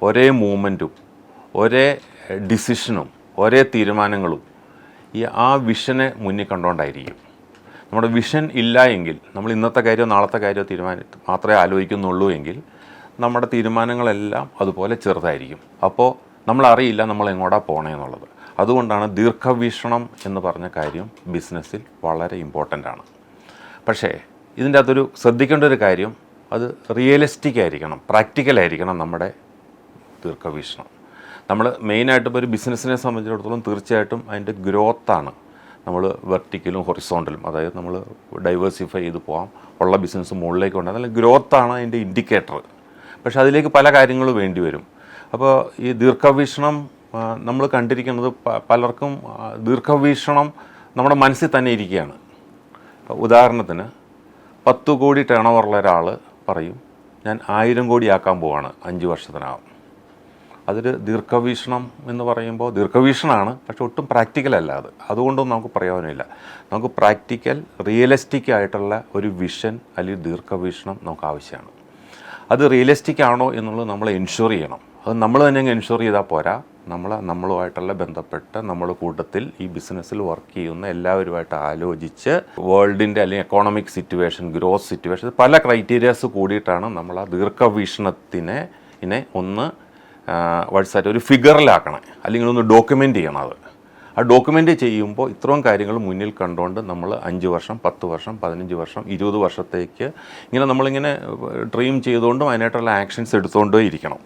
ഒരേ മൂവ്മെൻറ്റും ഒരേ ഡിസിഷനും ഒരേ തീരുമാനങ്ങളും ആ വിഷനെ മുന്നിൽ കണ്ടുകൊണ്ടായിരിക്കും. നമ്മുടെ വിഷൻ ഇല്ല എങ്കിൽ, നമ്മൾ ഇന്നത്തെ കാര്യമോ നാളത്തെ കാര്യമോ മാത്രമേ ആലോചിക്കുന്നുള്ളൂ എങ്കിൽ നമ്മുടെ തീരുമാനങ്ങളെല്ലാം അതുപോലെ ചെറുതായിരിക്കും. അപ്പോൾ നമ്മളറിയില്ല നമ്മൾ എങ്ങോട്ടാണ് പോകണമെന്നുള്ളത്. അതുകൊണ്ടാണ് ദീർഘവീക്ഷണം എന്ന് പറഞ്ഞ കാര്യം ബിസിനസ്സിൽ വളരെ ഇമ്പോർട്ടൻ്റ് ആണ്. പക്ഷേ ഇതിൻ്റെ അകത്തൊരു ശ്രദ്ധിക്കേണ്ട ഒരു കാര്യം, അത് റിയലിസ്റ്റിക് ആയിരിക്കണം, പ്രാക്ടിക്കലായിരിക്കണം നമ്മുടെ ദീർഘവീക്ഷണം. നമ്മൾ മെയിനായിട്ട് ഇപ്പോൾ ഒരു ബിസിനസ്സിനെ സംബന്ധിച്ചിടത്തോളം തീർച്ചയായിട്ടും അതിൻ്റെ ഗ്രോത്താണ് നമ്മൾ വെർട്ടിക്കലും ഹൊറിസോണ്ടലും, അതായത് നമ്മൾ ഡൈവേഴ്സിഫൈ ചെയ്ത് പോകാം, ഉള്ള ബിസിനസ് മുകളിലേക്ക് കൊണ്ടുപോകാം. അതിൽ ഗ്രോത്താണ് അതിൻ്റെ ഇൻഡിക്കേറ്റർ. പക്ഷേ അതിലേക്ക് പല കാര്യങ്ങളും വേണ്ടി വരും. അപ്പോൾ ഈ ദീർഘവീക്ഷണം നമ്മൾ കണ്ടിരിക്കുന്നത് പലർക്കും ദീർഘവീക്ഷണം നമ്മുടെ മനസ്സിൽ തന്നെ ഇരിക്കുകയാണ്. ഉദാഹരണത്തിന് 10 കോടി ടേൺ ഓവറുള്ള ഒരാൾ പറയും ഞാൻ 1000 കോടി ആക്കാൻ പോവാണ് 5 വർഷത്തിനകം. അതൊരു ദീർഘവീക്ഷണം എന്ന് പറയുമ്പോൾ ദീർഘവീക്ഷണമാണ്, പക്ഷെ ഒട്ടും പ്രാക്ടിക്കൽ അല്ല. അതുകൊണ്ടൊന്നും നമുക്ക് പ്രയോജനമില്ല. നമുക്ക് പ്രാക്ടിക്കൽ റിയലിസ്റ്റിക് ആയിട്ടുള്ള ഒരു വിഷൻ അല്ലെങ്കിൽ ദീർഘവീക്ഷണം നമുക്ക് ആവശ്യമാണ്. അത് റിയലിസ്റ്റിക് ആണോ എന്നുള്ളത് നമ്മൾ എൻഷുർ ചെയ്യണം. അത് നമ്മൾ തന്നെ എൻഷുർ ചെയ്താൽ പോരാ, നമ്മളുമായിട്ടുള്ള ബന്ധപ്പെട്ട് നമ്മുടെ കൂട്ടത്തിൽ ഈ ബിസിനസ്സിൽ വർക്ക് ചെയ്യുന്ന എല്ലാവരുമായിട്ട് ആലോചിച്ച് വേൾഡിൻ്റെ അല്ലെങ്കിൽ എക്കോണമിക് സിറ്റുവേഷൻ, ഗ്രോത്ത് സിറ്റുവേഷൻ, പല ക്രൈറ്റീരിയാസ് കൂടിയിട്ടാണ് നമ്മൾ ആ ദീർഘവീക്ഷണത്തിനെ ഒന്ന് വാട്സാറ്റ് ഒരു ഫിഗറിലാക്കണം, അല്ലെങ്കിൽ ഒന്ന് ഡോക്യുമെൻ്റ് ചെയ്യണം. ആ ഡോക്യുമെൻ്റ് ചെയ്യുമ്പോൾ ഇത്രയും കാര്യങ്ങൾ മുന്നിൽ കണ്ടുകൊണ്ട് നമ്മൾ 5 വർഷം 10 വർഷം 15 വർഷം 20 വർഷത്തേക്ക് ഇങ്ങനെ നമ്മളിങ്ങനെ ഡ്രീം ചെയ്തുകൊണ്ടും അതിനായിട്ടുള്ള ആക്ഷൻസ് എടുത്തുകൊണ്ടേ ഇരിക്കണം.